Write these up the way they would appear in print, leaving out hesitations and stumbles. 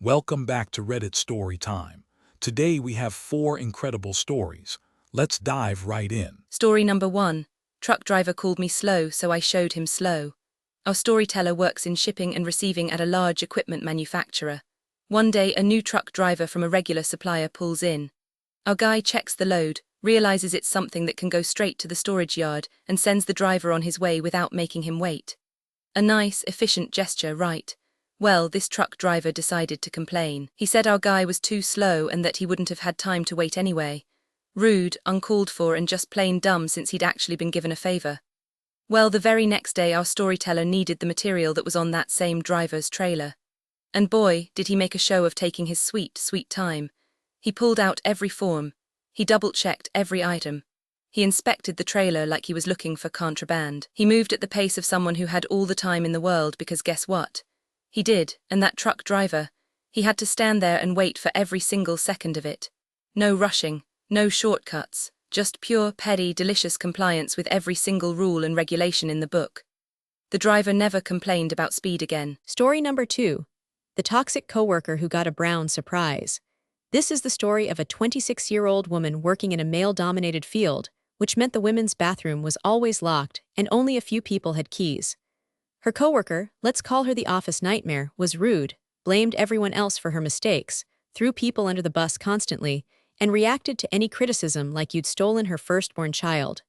Welcome back to Reddit Story Time. Today we have 4 incredible stories. Let's dive right in. Story number 1. Truck driver called me slow, so I showed him slow. Our storyteller works in shipping and receiving at a large equipment manufacturer. One day, a new truck driver from a regular supplier pulls in. Our guy checks the load, realizes it's something that can go straight to the storage yard, and sends the driver on his way without making him wait. A nice, efficient gesture, right? Well, this truck driver decided to complain. He said our guy was too slow and that he wouldn't have had time to wait anyway. Rude, uncalled for, and just plain dumb since he'd actually been given a favor. Well, the very next day our storyteller needed the material that was on that same driver's trailer. And boy, did he make a show of taking his sweet, sweet time. He pulled out every form. He double-checked every item. He inspected the trailer like he was looking for contraband. He moved at the pace of someone who had all the time in the world because guess what? He did, and that truck driver, he had to stand there and wait for every single second of it. No rushing, no shortcuts, just pure, petty, delicious compliance with every single rule and regulation in the book. The driver never complained about speed again. Story number 2. The toxic coworker who got a brown surprise. This is the story of a 26-year-old woman working in a male-dominated field, which meant the women's bathroom was always locked and only a few people had keys. Her coworker, let's call her the office nightmare, was rude, blamed everyone else for her mistakes, threw people under the bus constantly, and reacted to any criticism like you'd stolen her firstborn child.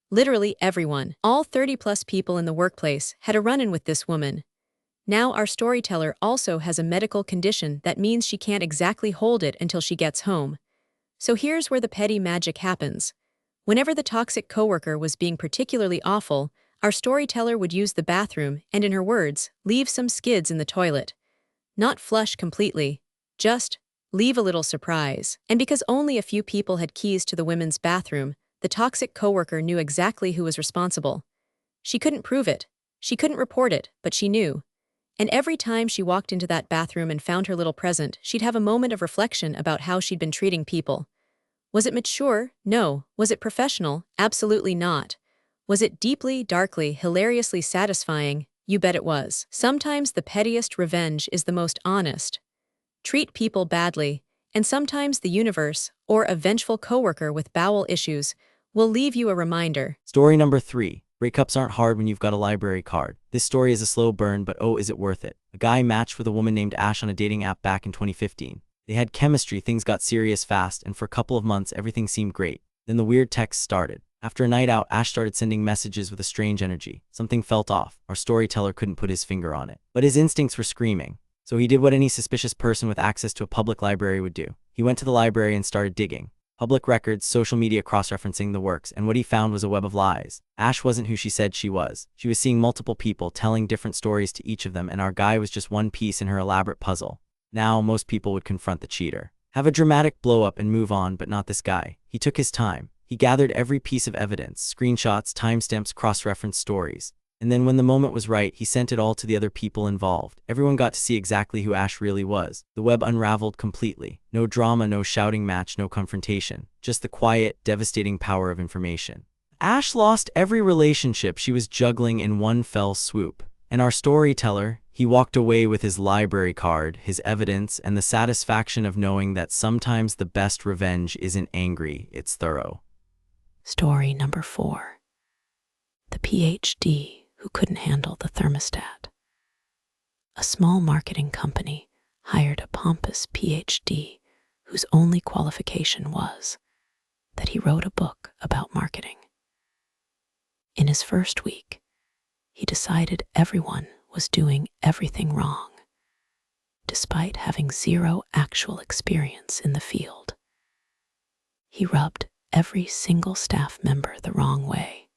Literally everyone, all 30-plus people in the workplace, had a run-in with this woman. Now our storyteller also has a medical condition that means she can't exactly hold it until she gets home. So here's where the petty magic happens. Whenever the toxic coworker was being particularly awful, our storyteller would use the bathroom and, in her words, leave some skids in the toilet. Not flush completely, just leave a little surprise. And because only a few people had keys to the women's bathroom, the toxic coworker knew exactly who was responsible. She couldn't prove it, she couldn't report it, but she knew. And every time she walked into that bathroom and found her little present, she'd have a moment of reflection about how she'd been treating people. Was it mature? No. Was it professional? Absolutely not. Was it deeply, darkly, hilariously satisfying? You bet it was. Sometimes the pettiest revenge is the most honest. Treat people badly, and sometimes the universe, or a vengeful coworker with bowel issues, will leave you a reminder. Story number 3. Breakups aren't hard when you've got a library card. This story is a slow burn, but oh, is it worth it. A guy matched with a woman named Ash on a dating app back in 2015. They had chemistry, things got serious fast, and for a couple of months everything seemed great. Then the weird texts started. After a night out, Ash started sending messages with a strange energy. Something felt off. Our storyteller couldn't put his finger on it. But his instincts were screaming. So he did what any suspicious person with access to a public library would do. He went to the library and started digging. Public records, social media cross-referencing the works, and what he found was a web of lies. Ash wasn't who she said she was. She was seeing multiple people, telling different stories to each of them, and our guy was just one piece in her elaborate puzzle. Now, most people would confront the cheater. Have a dramatic blow-up and move on, but not this guy. He took his time. He gathered every piece of evidence, screenshots, timestamps, cross-referenced stories. And then when the moment was right, he sent it all to the other people involved. Everyone got to see exactly who Ash really was. The web unraveled completely. No drama, no shouting match, no confrontation. Just the quiet, devastating power of information. Ash lost every relationship she was juggling in one fell swoop. And our storyteller, he walked away with his library card, his evidence, and the satisfaction of knowing that sometimes the best revenge isn't angry, it's thorough. Story number 4. The PhD who couldn't handle the thermostat. A small marketing company hired a pompous PhD whose only qualification was that he wrote a book about marketing. In his first week, he decided everyone was doing everything wrong, despite having zero actual experience in the field. He rubbed every single staff member the wrong way.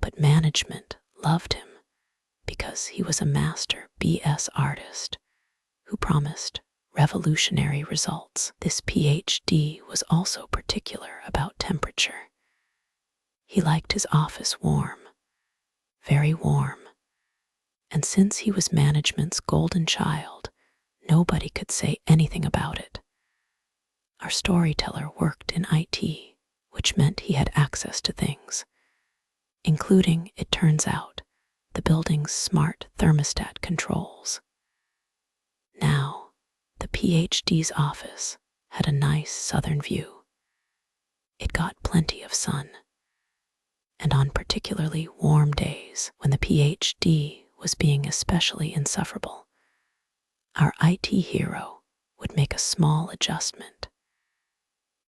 But management loved him because he was a master BS artist who promised revolutionary results. This PhD was also particular about temperature. He liked his office warm, very warm, and since he was management's golden child, nobody could say anything about it. Our storyteller worked in IT, which meant he had access to things, including, it turns out, the building's smart thermostat controls. Now, PhD's office had a nice southern view. It got plenty of sun. And on particularly warm days when the PhD was being especially insufferable, our IT hero would make a small adjustment.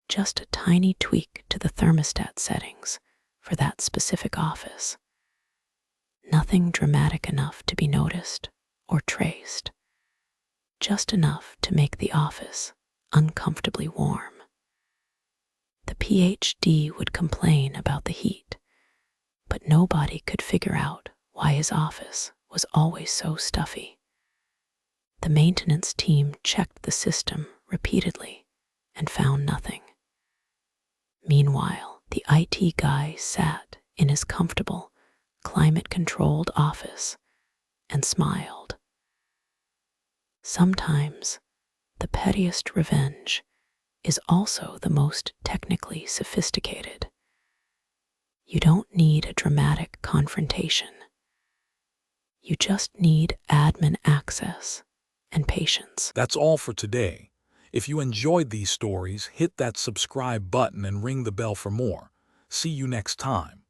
Just a tiny tweak to the thermostat settings for that specific office. Nothing dramatic enough to be noticed or traced. Just enough to make the office uncomfortably warm. The PhD would complain about the heat, but nobody could figure out why his office was always so stuffy. The maintenance team checked the system repeatedly and found nothing. Meanwhile, the IT guy sat in his comfortable, climate-controlled office and smiled. Sometimes, the pettiest revenge is also the most technically sophisticated. You don't need a dramatic confrontation. You just need admin access and patience. That's all for today. If you enjoyed these stories, hit that subscribe button and ring the bell for more. See you next time.